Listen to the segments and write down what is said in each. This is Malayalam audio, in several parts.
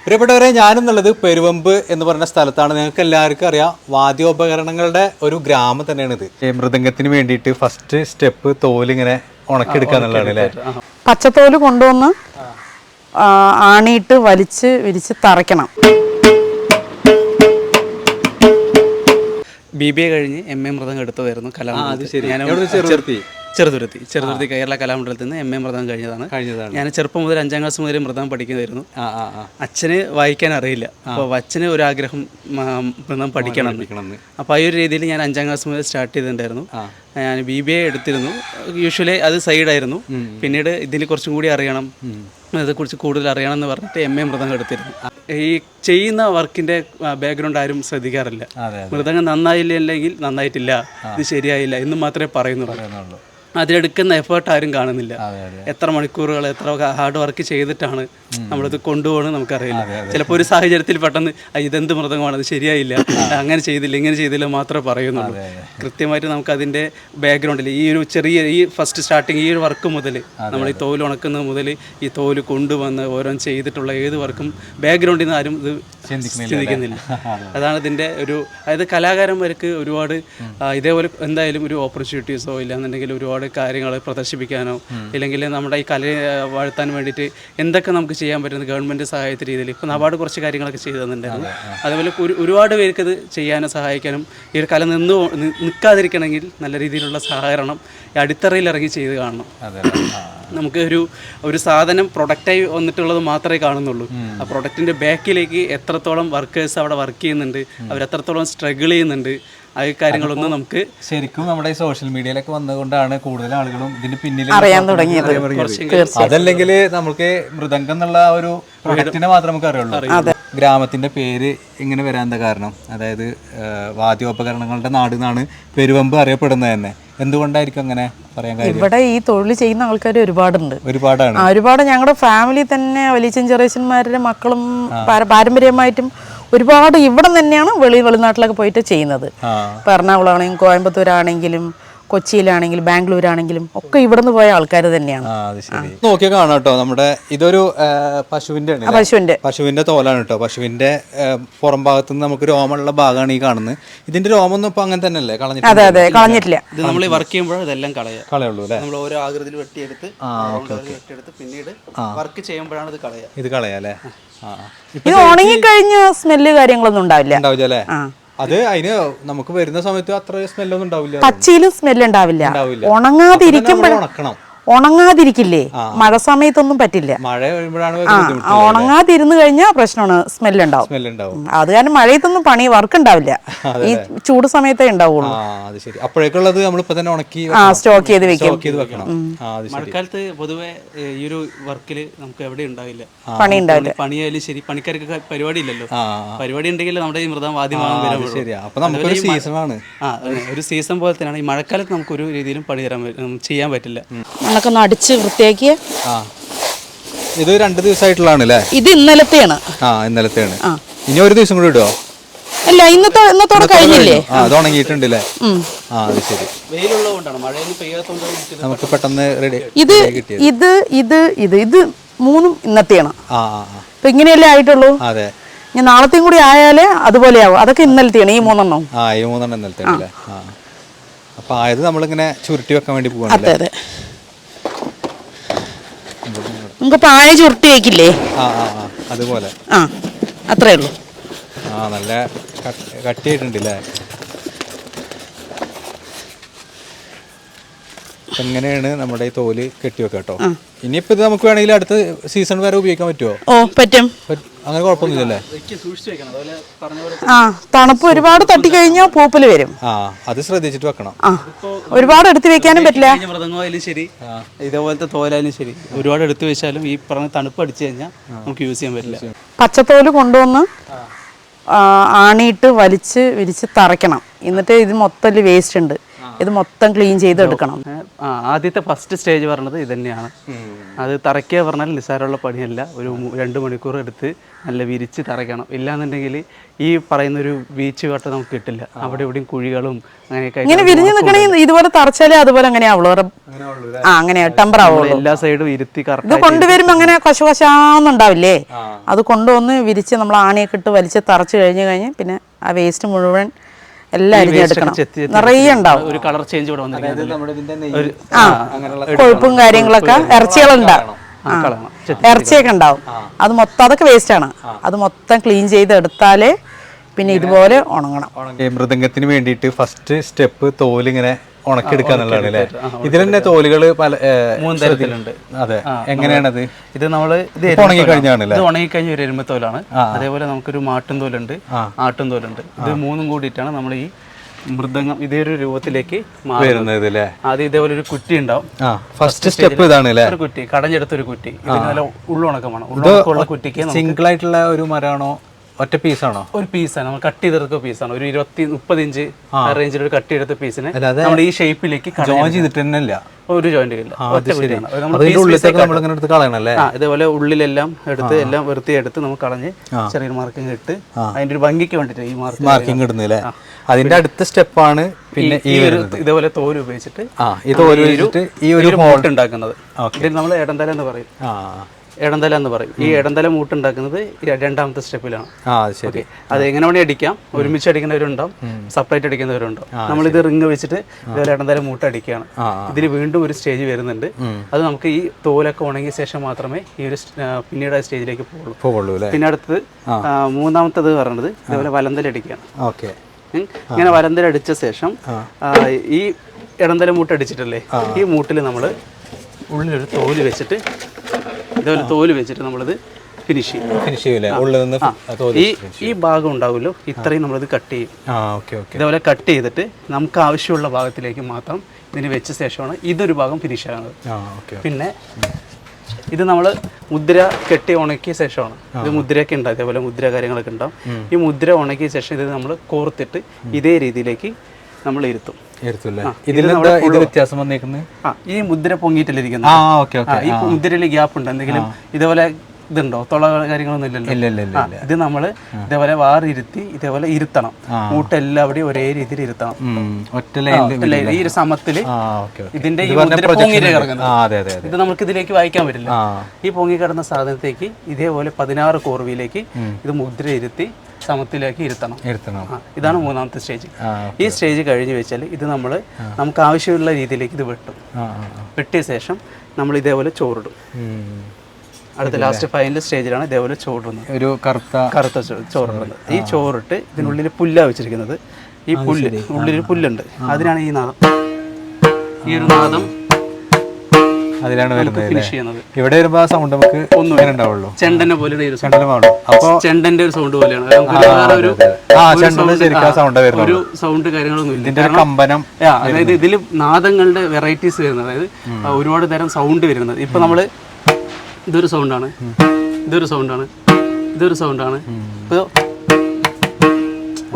പ്രിയപ്പെട്ടവരെ, ഞാനെന്നുള്ളത് പെരുവമ്പ് എന്ന് പറഞ്ഞ സ്ഥലത്താണ്. നിങ്ങൾക്ക് എല്ലാവർക്കും അറിയാം, വാദ്യോപകരണങ്ങളുടെ ഒരു ഗ്രാമം തന്നെയാണിത്. മൃദംഗത്തിന് വേണ്ടിയിട്ട് ഫസ്റ്റ് സ്റ്റെപ്പ് തോലിങ്ങനെ ഉണക്കിയെടുക്കുക എന്നുള്ളതാണ് അല്ലേ? പച്ചത്തോല് കൊണ്ടുവന്ന് ആണിയിട്ട് വലിച്ച് വിരിച്ച് തറയ്ക്കണം. BBA കഴിഞ്ഞ് MA മൃദംഗം എടുത്തതായിരുന്നു ചെറുതുരുത്തി കേരള കലാമണ്ഡലത്തിൽ നിന്ന് MA മൃദംഗം കഴിഞ്ഞതാണ്. ഞാൻ ചെറുപ്പം മുതൽ 5ാം ക്ലാസ് മുതൽ മൃദംഗം പഠിക്കുന്നതായിരുന്നു. അച്ഛന് വായിക്കാൻ അറിയില്ല, അപ്പോൾ അച്ഛന് ഒരാഗ്രഹം മൃദംഗം പഠിക്കണം. അപ്പോൾ ആ ഒരു രീതിയിൽ ഞാൻ 5ാം ക്ലാസ് മുതൽ സ്റ്റാർട്ട് ചെയ്തിട്ടുണ്ടായിരുന്നു. ഞാൻ BBA എടുത്തിരുന്നു. യൂഷ്വലി അത് സൈഡായിരുന്നു. പിന്നീട് ഇതിൽ കുറച്ചും കൂടി അറിയണം, അതേക്കുറിച്ച് കൂടുതൽ അറിയണം എന്ന് പറഞ്ഞിട്ട് MA മൃദംഗം എടുത്തിരുന്നു. ഈ ചെയ്യുന്ന വർക്കിൻ്റെ ബാക്ക്ഗ്രൗണ്ട് ആരും ശ്രദ്ധിക്കാറില്ല. മൃദംഗം നന്നായില്ലെങ്കിൽ നന്നായിട്ടില്ല, ഇത് ശരിയായില്ല എന്ന് മാത്രമേ പറയുന്നുള്ളൂ. അതിലെടുക്കുന്ന എഫേർട്ട് ആരും കാണുന്നില്ല. എത്ര മണിക്കൂറുകൾ, എത്ര ഹാർഡ് വർക്ക് ചെയ്തിട്ടാണ് നമ്മളിത് കൊണ്ടുപോകണമെന്ന് നമുക്കറിയില്ല. ചിലപ്പോൾ ഒരു സാഹചര്യത്തിൽ പെട്ടെന്ന് ഇതെന്ത് മൃദംഗമാണ്, അത് ശരിയായില്ല, അങ്ങനെ ചെയ്തില്ല, ഇങ്ങനെ ചെയ്തില്ല മാത്രമേ പറയുന്നുള്ളൂ. കൃത്യമായിട്ട് നമുക്ക് അതിൻ്റെ ബാക്ക്ഗ്രൗണ്ടിൽ ഈ ഒരു ചെറിയ ഈ ഫസ്റ്റ് സ്റ്റാർട്ടിങ് ഈ ഒരു വർക്ക് മുതൽ നമ്മൾ ഈ തോല് ഉണക്കുന്നത് മുതൽ ഈ തോല് കൊണ്ടുവന്ന് ഓരോന്ന് ചെയ്തിട്ടുള്ള ഏത് വർക്കും ബാക്ക്ഗ്രൗണ്ടിൽ നിന്ന് ആരും ഇത് ചിന്തിക്കുന്നില്ല. അതാണ് ഇതിൻ്റെ ഒരു, അതായത് കലാകാരന്മാർക്ക് ഒരുപാട് ഇതേപോലെ എന്തായാലും ഒരു ഓപ്പർച്യൂണിറ്റീസോ ഇല്ലാന്നുണ്ടെങ്കിൽ ഒരുപാട് കാര്യങ്ങൾ പ്രദർശിപ്പിക്കാനോ ഇല്ലെങ്കിൽ നമ്മുടെ ഈ കലയെ വാഴ്ത്താൻ വേണ്ടിയിട്ട് എന്തൊക്കെ നമുക്ക് ചെയ്യാൻ പറ്റുന്നത് ഗവൺമെൻറ് സഹായത്ത രീതിയിൽ ഇപ്പോൾ നബാർഡ് കുറച്ച് കാര്യങ്ങളൊക്കെ ചെയ്തു തന്നിട്ടുണ്ടായിരുന്നു. അതുപോലെ ഒരുപാട് പേർക്ക് ഇത് ചെയ്യാനും സഹായിക്കാനും ഈ ഒരു കല നിൽക്കാതിരിക്കണമെങ്കിൽ നല്ല രീതിയിലുള്ള സഹകരണം അടിത്തറയിൽ ഇറങ്ങി ചെയ്ത് കാണണം. നമുക്ക് ഒരു സാധനം പ്രൊഡക്റ്റായി വന്നിട്ടുള്ളത് മാത്രമേ കാണുന്നുള്ളൂ. ആ പ്രൊഡക്റ്റിൻ്റെ ബാക്കിലേക്ക് എത്രത്തോളം വർക്കേഴ്സ് അവിടെ വർക്ക് ചെയ്യുന്നുണ്ട്, അവരെത്രത്തോളം സ്ട്രഗിൾ ചെയ്യുന്നുണ്ട്, ആ കാര്യങ്ങളൊന്നും നമുക്ക് ശരിക്കും നമ്മുടെ ഈ സോഷ്യൽ മീഡിയയിലൊക്കെ വന്നതുകൊണ്ടാണ് കൂടുതൽ ആളുകളും ഇതിന് പിന്നിൽ അറിയാൻ തുടങ്ങിയത്. അതല്ലെങ്കിൽ നമുക്ക് മൃദംഗം എന്നുള്ള ഒരു പ്രൊഡക്റ്റിനെ മാത്രമേ നമുക്ക് അറിയുള്ളൂ. ഗ്രാമത്തിന്റെ പേര് ഇങ്ങനെ വരാൻ എന്താ കാരണം? അതായത് വാദ്യോപകരണങ്ങളുടെ നാട് എന്നാണ് പെരുവമ്പ് അറിയപ്പെടുന്നത് തന്നെ. എന്തുകൊണ്ടായിരിക്കും അങ്ങനെ പറയാൻ കാര്യം? ഇവിടെ ഈ തൊഴിൽ ചെയ്യുന്ന ആൾക്കാർ ഒരുപാടുണ്ട്. ഒരുപാട് ഞങ്ങളുടെ ഫാമിലി തന്നെ വലിയ ജനറേഷന്മാരുടെ മക്കളും പാരമ്പര്യമായിട്ടും ഒരുപാട് ഇവിടെ തന്നെയാണ് വെളിനാട്ടിലൊക്കെ പോയിട്ട് ചെയ്യുന്നത്. ഇപ്പോൾ എറണാകുളമാണെങ്കിലും കോയമ്പത്തൂരാണെങ്കിലും കൊച്ചിയിലാണെങ്കിലും ബാംഗ്ലൂരാണെങ്കിലും ഒക്കെ ഇവിടെ നിന്ന് പോയ ആൾക്കാർ തന്നെയാണ്. നോക്കിയാൽ കാണാം കേട്ടോ, നമ്മുടെ ഇതൊരു പശുവിന്റെ തോലാണ് കേട്ടോ. പശുവിന്റെ പുറം ഭാഗത്ത് നിന്ന് നമുക്ക് രോമമുള്ള ഭാഗമാണ് ഈ കാണുന്നത്. ഇതിന്റെ രോമൊന്നും ഇപ്പൊ അങ്ങനെ തന്നെ അല്ലേ കളഞ്ഞിട്ടില്ല? അതെ കളഞ്ഞിട്ടില്ല. ഇത് നമ്മൾ വർക്ക് ചെയ്യുമ്പോൾ ഇതെല്ലാം കളയുള്ളൂ അല്ലേ? നമ്മൾ ഓരോ ആകൃതിയിൽ വെട്ടിയെടുത്ത് പിന്നീട് വർക്ക് ചെയ്യുമ്പോഴാണ് ഇത് കളയാ അല്ലേ? ഇത് ഉണങ്ങിക്കഴിഞ്ഞ സ്മെല്ല് കാര്യങ്ങളൊന്നും ഉണ്ടാവില്ല അല്ലേ? അത് അതിന് നമുക്ക് വരുന്ന സമയത്ത് അത്ര സ്മെല്ലൊന്നും ഉണ്ടാവില്ല. പച്ചയിലും സ്മെല്ല് ഉണ്ടാവില്ല. ഉണങ്ങാതിരിക്കില്ലേ, മഴ സമയത്തൊന്നും പറ്റില്ല. മഴ ഉണങ്ങാതിരുന്ന് കഴിഞ്ഞാൽ പ്രശ്നമാണ്, സ്മെല്ലുണ്ടാവും. അത് കാരണം മഴയത്തൊന്നും വർക്ക് ഉണ്ടാവില്ല, ഈ ചൂട് സമയത്തേ ഉണ്ടാവുള്ളൂ. അപ്പോഴേക്കുള്ളത് നമ്മളിപ്പോ തന്നെ ഉണക്കി സ്റ്റോക്ക് ചെയ്ത് വെക്കണം. മഴക്കാലത്ത് പൊതുവെ ഈ ഒരു വർക്കില് നമുക്ക് എവിടെ ഉണ്ടാവില്ല, പണി ഉണ്ടാവില്ല. പണിയായാലും ശരി, പണിക്കാർക്ക് പരിപാടി ഇല്ലല്ലോ. പരിപാടി ഉണ്ടെങ്കിൽ നമ്മുടെ ഈ മൃദം വാദ്യമാകാൻ ഒരു സീസൺ പോലെ തന്നെയാണ്. ഈ മഴക്കാലത്ത് നമുക്ക് ഒരു രീതിയിലും പണി ചെയ്യാൻ പറ്റില്ല. ഒന്ന് അടിച്ച് വൃത്തിയാക്കിയ ഇത് 2 ദിവസമായിട്ടുള്ളതാണ് അല്ലേ? ഇത് ഇന്നലത്തെയാണ്. ഇനി ഒരു ദിവസം കൂടി ഇടുവോ? അല്ല, ഇന്നത്തോടെ കഴിഞ്ഞില്ലേ? അത് ഉണങ്ങിയിട്ടുണ്ടല്ലേ? അത് ശരി. വെയിലുള്ളതുകൊണ്ടാണ്, മഴയൊന്നും പെയ്യാത്തതുകൊണ്ടാണ് നമുക്ക് പെട്ടെന്ന് റെഡി. ഇത് 3 ഇന്നത്തെയാണ്. ഇപ്പൊ ഇങ്ങനെയല്ലേ ആയിട്ടുള്ളൂ. അതെ, ഞാൻ നാളത്തെയും കൂടി ആയാലേ അതുപോലെയാവും. അതൊക്കെ ഇന്നലത്തെയാണ്. ഈ 3 ഇന്നലത്തെ. അപ്പൊ ആയത് നമ്മളിങ്ങനെ ചുരുട്ടി വെക്കാൻ വേണ്ടി പോവാണ്. അതെ, നമുക്ക് പായ ചുരുട്ടി വെക്കില്ലേ, അതുപോലെ. അത്രേ ഉള്ളൂ. നല്ല കട്ടിയായിട്ടുണ്ടല്ലേ? എങ്ങനെയാണ് നമ്മുടെ ഈ തോല് കെട്ടിവെക്കുക കേട്ടോ. ഇനിയിപ്പോ ഇത് നമുക്ക് വേണമെങ്കിൽ അടുത്ത സീസൺ വരെ ഉപയോഗിക്കാൻ പറ്റുമോ? പറ്റും. അങ്ങനെ കുഴപ്പമൊന്നുമില്ലല്ലേ? തണുപ്പ് ഒരുപാട് തട്ടിക്കഴിഞ്ഞാൽ പൂപ്പല് വരും. അത് ശ്രദ്ധിച്ചിട്ട് വെക്കണം. ഒരുപാട് എടുത്ത് വെക്കാനും പറ്റില്ല. മൃദംഗമായാലും ശരി, ഇതേപോലത്തെ തോലായാലും ശരി, ഒരുപാട് എടുത്തു വെച്ചാലും ഈ പറഞ്ഞ തണുപ്പ് അടിച്ചു കഴിഞ്ഞാൽ നമുക്ക് യൂസ് ചെയ്യാൻ പറ്റില്ല. പച്ചത്തോല് കൊണ്ടുവന്ന് ആണിയിട്ട് വലിച്ച് വിരിച്ച് തറയ്ക്കണം. എന്നിട്ട് ഇത് മൊത്തം വേസ്റ്റ് ഉണ്ട്, ഇത് മൊത്തം ക്ലീൻ ചെയ്തെടുക്കണം. ആദ്യത്തെ ഫസ്റ്റ് സ്റ്റേജ് പറഞ്ഞത് ഇത് തന്നെയാണ്. അത് തറയ്ക്കുക പറഞ്ഞാൽ നിസ്സാരമുള്ള പണിയല്ല. ഒരു 2 മണിക്കൂർ എടുത്ത് നല്ല വിരിച്ച് തറയ്ക്കണം. ഇല്ലാന്നുണ്ടെങ്കിൽ ഈ പറയുന്നൊരു ബീച്ച് വട്ടം നമുക്ക് കിട്ടില്ല. അവിടെ ഇവിടെയും കുഴികളും അങ്ങനെയൊക്കെ ഇങ്ങനെ വിരിഞ്ഞ് നിൽക്കണമെങ്കിൽ ഇതുപോലെ തറച്ചാലേ അതുപോലെ അങ്ങനെയാവുള്ളൂ. അങ്ങനെ ടെമ്പർ ആവുള്ളൂ. എല്ലാ സൈഡും ഇരുത്തി ഇത് കറക്റ്റ് കൊണ്ടുവരുമ്പോൾ അങ്ങനെ കൊശകൊശാന്നുണ്ടാവില്ലേ, അത് കൊണ്ടുവന്ന് വിരിച്ച് നമ്മൾ ആണിയൊക്കെ ഇട്ട് വലിച്ച് തറച്ച് കഴിഞ്ഞ് പിന്നെ ആ വേസ്റ്റ് മുഴുവൻ എല്ലാം അരിഞ്ഞെടുക്കണം. നിറയെ ഉണ്ടാവും. ഒരു കളർ ചേഞ്ച് ഇവിടെ വന്നിരിക്കുന്നത്. കൊഴുപ്പും കാര്യങ്ങളൊക്കെ ഇറച്ചികളുണ്ടാവും, ഇറച്ചിയൊക്കെ ഉണ്ടാവും. അത് മൊത്തം അതൊക്കെ വേസ്റ്റാണ്. അത് മൊത്തം ക്ലീൻ ചെയ്തെടുത്താലേ പിന്നെ ഇതുപോലെ ഉണങ്ങണം. മൃദംഗത്തിന് വേണ്ടിയിട്ട് ഫസ്റ്റ് സ്റ്റെപ്പ് തോലിങ്ങനെ ഉണക്കിയെടുക്കുക എന്നുള്ളതാണ് അല്ലേ? ഇതിൽ തന്നെ തോലുകൾ പല 3 തരത്തിലുണ്ട്. അതെ, എങ്ങനെയാണത്? ഇത് നമ്മള് ഉണങ്ങിക്കഴിഞ്ഞാണല്ലേ? ഇത് ഉണങ്ങിക്കഴിഞ്ഞ ഒരു എരുമത്തോലാണ്. അതേപോലെ നമുക്കൊരു മാട്ടും തോലുണ്ട്, ആട്ടും തോലുണ്ട്. ഇത് 3ഉം കൂടിയിട്ടാണ് നമ്മൾ ഈ മൃദംഗം ഇതേ ഒരു രൂപത്തിലേക്ക് വരുന്നത് അല്ലേ? ആദ്യം ഇതേപോലെ ഒരു കുറ്റി ഉണ്ടാവും. ഫസ്റ്റ് സ്റ്റെപ്പ് ഇതാണ് അല്ലേ? ഒരു കുറ്റി, കടഞ്ഞെടുത്തൊരു കുറ്റി. ഇത് നല്ല ഉള്ളുണക്കമാണ്. ഉള്ളുണക്കമുള്ള കുറ്റിക്ക് സിംഗിൾ ആയിട്ടുള്ള ഒരു മരമാണോ, ഒറ്റ പീസാണോ? ഒരു പീസാണ്, നമ്മൾ കട്ട് ചെയ്തെടുത്ത പീസാണ്. ഒരു 20-30 ഇഞ്ച് റേഞ്ചിൽ ഒരു കട്ട് ചെയ്തെടുത്ത പീസിനെ നമ്മൾ ഈ ഷേപ്പിലേക്ക് ജോയിൻ ചെയ്തിട്ട് തന്നെ ഇല്ല, ഒരു ജോയിന്റ് ഇല്ല, ഒറ്റ കുറ്റിയാണ്. ഇതേപോലെ ഉള്ളിലെല്ലാം എടുത്ത് എല്ലാം വൃത്തിയെടുത്ത് നമുക്ക് കളഞ്ഞ് ചെറിയൊരു മാർക്കിംഗ് ഇട്ട് അതിന്റെ ഒരു ഭംഗിക്ക് വേണ്ടിട്ട് ഈ മാർക്കിംഗ് ഇടുന്നില്ലേ? അതിന്റെ അടുത്ത സ്റ്റെപ്പാണ് പിന്നെ ഈ ഇതേപോലെ തോല് ഉപയോഗിച്ചിട്ട് ഈ ഒരു മോട്ട് ഉണ്ടാക്കുന്നത്. ഇതിൽ നമ്മൾ ഇടന്തല എന്ന് പറയും. ഇടന്തല എന്ന് പറയും. ഈ ഇടന്തല മൂട്ടുണ്ടാക്കുന്നത് 2ാമത്തെ സ്റ്റെപ്പിലാണ്. അത് എങ്ങനെ വേണേ അടിക്കാം. ഒരുമിച്ച് അടിക്കുന്നവരുണ്ടാവും, സെപ്പറേറ്റ് അടിക്കുന്നവരുണ്ടാവും. നമ്മളിത് റിങ് വെച്ചിട്ട് ഇതുപോലെ ഇടന്തല മൂട്ട് അടിക്കുകയാണ്. ഇതിന് വീണ്ടും ഒരു സ്റ്റേജ് വരുന്നുണ്ട്. അത് നമുക്ക് ഈ തോലൊക്കെ ഉണങ്ങിയ ശേഷം മാത്രമേ ഈ ഒരു പിന്നീട് ആ സ്റ്റേജിലേക്ക് പോകുള്ളൂ. പിന്നെ അടുത്തത് 3ാമത്തത് പറയുന്നത് ഇതുപോലെ വലന്തല അടിക്കുകയാണ്. ഇങ്ങനെ വലന്തല അടിച്ച ശേഷം ഈ ഇടന്തല മൂട്ട് അടിച്ചിട്ടല്ലേ, ഈ മൂട്ടിൽ നമ്മൾ ഉള്ളിലൊരു തോല് വെച്ചിട്ട് ഇതേപോലെ തോല് വെച്ചിട്ട് നമ്മളിത് ഫിനിഷ് ചെയ്യും. ഈ ഭാഗം ഉണ്ടാവുമല്ലോ, ഇത്രയും നമ്മളിത് കട്ട് ചെയ്യും. ഇതേപോലെ കട്ട് ചെയ്തിട്ട് നമുക്ക് ആവശ്യമുള്ള ഭാഗത്തിലേക്ക് മാത്രം ഇതിന് വെച്ച ശേഷമാണ് ഇതൊരു ഭാഗം ഫിനിഷ് ആകുന്നത്. പിന്നെ ഇത് നമ്മൾ മുദ്ര കെട്ടി ഉണക്കിയ ശേഷമാണ്. ഇത് മുദ്രയൊക്കെ ഉണ്ട്, അതേപോലെ മുദ്ര കാര്യങ്ങളൊക്കെ ഉണ്ടാവും. ഈ മുദ്ര ഉണക്കിയ ശേഷം ഇത് നമ്മൾ കോർത്തിട്ട് ഇതേ രീതിയിലേക്ക് നമ്മൾ ഇരുത്തും. ഈ മുദ്ര പൊങ്ങിയിട്ടിരിക്കുന്നത് ഈ മുദ്രയിൽ ഗ്യാപ്പ് ഉണ്ട്, എന്തെങ്കിലും ഇതേപോലെ ഇതുണ്ടോ, തുള കാര്യങ്ങളൊന്നും ഇല്ലല്ലോ. ഇത് നമ്മൾ ഇതേപോലെ വാറിരുത്തി ഇതേപോലെ ഇരുത്തണം. മൂട്ട് എല്ലാവിടെയും ഒരേ രീതിയിൽ ഇരുത്തണം. ഈ ഒരു സമത്തില് ഇതിന്റെ ഈ മുദ്ര പൊങ്ങി കിടക്കുന്നത് ഇത് നമുക്ക് ഇതിലേക്ക് വായിക്കാൻ പറ്റില്ല. ഈ പൊങ്ങി കിടന്ന സാധനത്തേക്ക് ഇതേപോലെ 16 കോർവിയിലേക്ക് ഇത് മുദ്ര ഇരുത്തി സമത്തിലേക്ക് ഇരുത്തണം. ഇതാണ് 3ാമത്തെ സ്റ്റേജ്. ഈ സ്റ്റേജ് കഴിഞ്ഞ് വെച്ചാൽ ഇത് നമ്മൾ നമുക്ക് ആവശ്യമുള്ള രീതിയിലേക്ക് ഇത് വെട്ടും. വെട്ടിയ ശേഷം നമ്മൾ ഇതേപോലെ ചോറിടും. അടുത്ത ലാസ്റ്റ് ഫൈനൽ സ്റ്റേജിലാണ് ഇതേപോലെ ചോറിടുന്നത്. ഒരു കറുത്ത ചോറിടുന്നത്. ഈ ചോറിട്ട് ഇതിനുള്ളിൽ പുല്ലാ വെച്ചിരിക്കുന്നത്. ഈ പുല്ല് ഉള്ളിൽ പുല്ലുണ്ട്, അതിനാണ് ഈ നാദം. ഈ ഒരു നാദം അതിലാണ് ഫിനിഷ് ചെയ്യുന്നത്. ഇവിടെ വരുമ്പോ സൗണ്ട് നമുക്ക് ഒന്നും ഉണ്ടാവുള്ളൂ. ചെണ്ടനെ പോലെ ചെണ്ടന്റെ ഒരു സൗണ്ട് പോലെയാണ്. ഒരു സൗണ്ട് കാര്യങ്ങളൊന്നും ഇല്ല. അതായത് ഇതിൽ നാദങ്ങളുടെ വെറൈറ്റീസ് വരുന്നത്, അതായത് ഒരുപാട് തരം സൗണ്ട് വരുന്നത്. ഇപ്പൊ നമ്മള് ഇതൊരു സൗണ്ടാണ്, ഇതൊരു സൗണ്ടാണ്, ഇതൊരു സൗണ്ടാണ്. ഇപ്പോൾ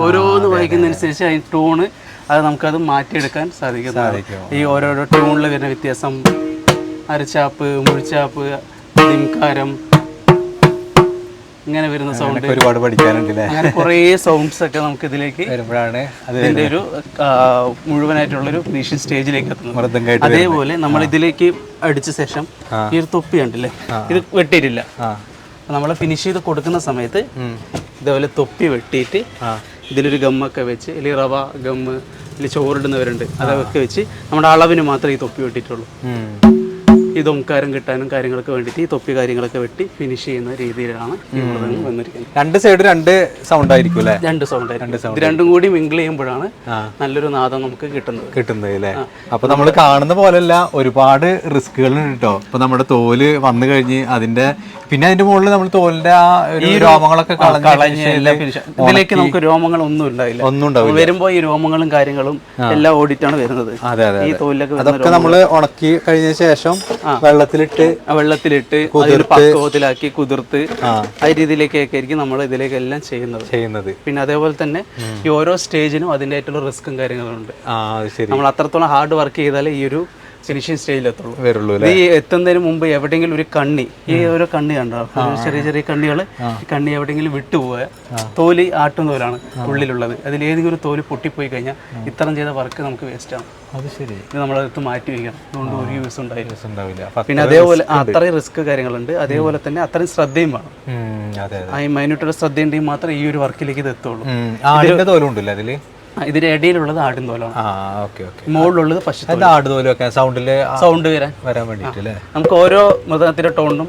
ഓരോന്ന് വായിക്കുന്നതനുസരിച്ച് അതിന് ടൂണ് അത് നമുക്കത് മാറ്റിയെടുക്കാൻ സാധിക്കുന്നതാണ്. ഈ ഓരോരോ ട്യൂണിൽ വരുന്ന വ്യത്യാസം, അരച്ചാപ്പ്, മുഴിച്ചാപ്പ്, ദിംകാരം, ഇങ്ങനെ വരുന്ന സൗണ്ട് ഒരുപാട് പഠിക്കാനുണ്ട്. അങ്ങനെ കുറേ സൗണ്ട്സ് ഒക്കെ നമുക്ക് ഇതിലേക്ക് വരുമ്പോഴാണ് അതിന്റെ ഒരു മുഴുവനായിട്ടുള്ളൊരു ഫിനിഷിംഗ് സ്റ്റേജിലേക്ക് എത്തുന്നത്. അതേപോലെ നമ്മൾ ഇതിലേക്ക് അടിച്ച ശേഷം ഈ ഒരു തൊപ്പി കണ്ടില്ലേ, ഇത് വെട്ടിയിട്ടില്ല. നമ്മൾ ഫിനിഷ് ചെയ്ത് കൊടുക്കുന്ന സമയത്ത് ഇതേപോലെ തൊപ്പി വെട്ടിയിട്ട് ഇതിലൊരു ഗമ്മൊക്കെ വെച്ച്, അല്ലെങ്കിൽ റവ ഗമ്മ്, അല്ലെങ്കിൽ ചോറിടുന്നവരുണ്ട്, അതൊക്കെ വെച്ച് നമ്മുടെ അളവിന് മാത്രമേ ഈ തൊപ്പി വെട്ടിയിട്ടുള്ളൂ. ഈ ദംകാരം കിട്ടാനും കാര്യങ്ങളൊക്കെ വേണ്ടിയിട്ട് ഈ തൊപ്പി കാര്യങ്ങളൊക്കെ വെട്ടി ഫിനിഷ് ചെയ്യുന്ന രീതിയിലാണ് ഈ മൃദംഗം വന്നിരിക്കുന്നത്. 2 സൈഡ് 2 സൗണ്ട് ആയിരിക്കും അല്ലേ? 2 സൗണ്ട് ആയിരിക്കും. ഇത് രണ്ടും കൂടി മിങ്കിൾ ചെയ്യുമ്പോഴാണ് നല്ലൊരു നാദം നമുക്ക് കിട്ടുന്നത് അല്ലേ? അപ്പൊ നമ്മൾ കാണുന്ന പോലെയല്ല, ഒരുപാട് റിസ്കുകളുണ്ട് കേട്ടോ. ഇപ്പൊ നമ്മുടെ തോല് വന്നു കഴിഞ്ഞ് അതിന്റെ പിന്നെ അതിന്റെ മുകളിൽ നമ്മൾ തോലിന്റെ ആ ഈ രോമങ്ങളൊക്കെ കളഞ്ഞ് ഇതിലേക്ക് നമുക്ക് രോമങ്ങൾ ഒന്നും ഉണ്ടാവില്ല. വരുമ്പോ ഈ രോമങ്ങളും കാര്യങ്ങളും എല്ലാം ഓടിച്ചാണ് വരുന്നത്. ഈ തോലിലൊക്കെ അതൊക്കെ നമ്മൾ ഉണക്കി കഴിഞ്ഞ ശേഷം വെള്ളത്തിലിട്ട് വെള്ളത്തിലിട്ട് അതിന് പക്വത്തിലാക്കി കുതിർത്ത് ആ രീതിയിലേക്കൊക്കെ ആയിരിക്കും നമ്മൾ ഇതിലേക്കെല്ലാം ചെയ്യുന്നത്. പിന്നെ അതേപോലെ തന്നെ ഈ ഓരോ സ്റ്റേജിനും അതിൻ്റെ ആയിട്ടുള്ള റിസ്ക്കും കാര്യങ്ങളുണ്ട്. നമ്മൾ അത്രത്തോളം ഹാർഡ് വർക്ക് ചെയ്താലേ ഈ ഒരു ഫിനിഷിംഗ് സ്റ്റേജിലെത്തുള്ളൂ. ഈ എത്തുന്നതിന് മുമ്പ് എവിടെയെങ്കിലും ഒരു കണ്ണി, ഈ ഒരു കണ്ണി കണ്ടോ, ചെറിയ ചെറിയ കണ്ണികൾ, ഈ കണ്ണി എവിടെയെങ്കിലും വിട്ടുപോയ തോല് ആട്ടും തോലാണ് ഉള്ളിലുള്ളത്. അതിലേതെങ്കിലും ഒരു തോല് പൊട്ടിപ്പോയി കഴിഞ്ഞാൽ ഇത്തരം ചെയ്ത വർക്ക് നമുക്ക് വേസ്റ്റ് ആണ്. അത് ശരി. ഇത് നമ്മളടുത്ത് മാറ്റി വയ്ക്കണം. അതുകൊണ്ട് ഒരു യൂസ് ഉണ്ടാവില്ല. പിന്നെ അതേപോലെ അത്രയും റിസ്ക് കാര്യങ്ങളുണ്ട്. അതേപോലെ തന്നെ അത്രയും ശ്രദ്ധയും വേണം. ആ മൈന്യൂട്ടുള്ള ശ്രദ്ധ ഉണ്ടെങ്കിൽ മാത്രമേ ഈ ഒരു വർക്കിലേക്ക് ഇത് എത്തുള്ളൂ. ഇതിന്റെ ഇടയിലുള്ളത് ആടും തോലാണ്, മുകളിലുള്ളത് പശു. സൗണ്ട് വരാൻ വേണ്ടിട്ട് നമുക്ക് ഓരോ മൃഗത്തിന്റെ ടോണിനും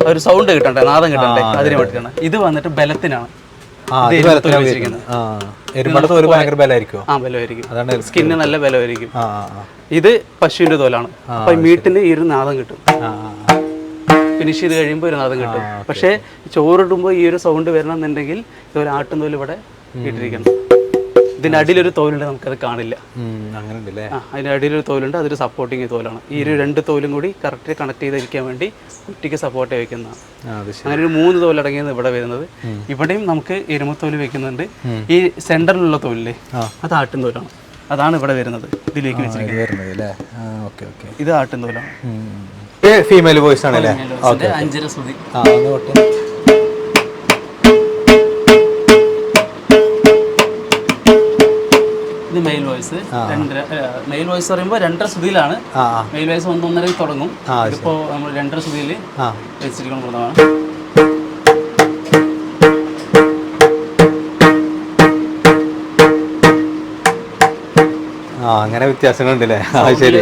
ഒരു സൗണ്ട് കിട്ടണ്ടേ, നാദം കിട്ടണ്ടേ, അതിന് വേണ്ടിയിട്ടാണ്. ഇത് വന്നിട്ട് ബലത്തിനാണ്. സ്കിന്ന് നല്ല ബലമായിരിക്കും. ഇത് പശുവിന്റെ തോലാണ്. അപ്പൊ മീറ്റിന് ഈ ഒരു നാദം കിട്ടും. ഫിനിഷ് ചെയ്ത് കഴിയുമ്പോൾ ഒരു നാദം കിട്ടും. പക്ഷേ ചോറിടുമ്പോൾ ഈ ഒരു സൗണ്ട് വരണമെന്നുണ്ടെങ്കിൽ ഇതൊരു ആട്ടും തോല് ഇവിടെ ഇട്ടിരിക്കണം. ഇതിന്റെ അടിയിലൊരു തോലുണ്ട്, നമുക്കത് കാണില്ല. അതിന്റെ അടിയിലൊരു തോലുണ്ട്, അതൊരു സപ്പോർട്ടിങ് തോലാണ്. ഈ ഒരു 2 തോലും കൂടി കറക്റ്റ് കണക്ട് ചെയ്തിരിക്കാൻ വേണ്ടി കുട്ടിക്ക് സപ്പോർട്ട് വെക്കുന്നതാണ്. അങ്ങനെ ഒരു 3 തോലടങ്ങിയാണ് ഇവിടെ വരുന്നത്. ഇവിടെയും നമുക്ക് എരുമത്തോല് വെക്കുന്നുണ്ട്. ഈ സെന്ററിലുള്ള തോലില്ലേ, അത് ആട്ടും തോലാണ്. അതാണ് ഇവിടെ വരുന്നത്, ഇതിലേക്ക് വെച്ചിരിക്കുന്നത്. ഇത് ആട്ടും തോലാണ്. ഫീമെയിൽ വോയിസ് ആണല്ലേ? 5 സുതി. ഇത് മെയിൽ വോയിസ്. മെയിൽ വോയിസ് പറയുമ്പോൾ 2.5 സുതിയിലാണ്. മെയിൽ വോയിസ് 1-1.5 തുടങ്ങും. ഇതിപ്പോ നമ്മൾ 2.5 സുതിയിൽ വെച്ചിരിക്കുന്ന മൃഗമാണ്. അങ്ങനെ വ്യത്യാസങ്ങളുണ്ടല്ലേ? ശരി.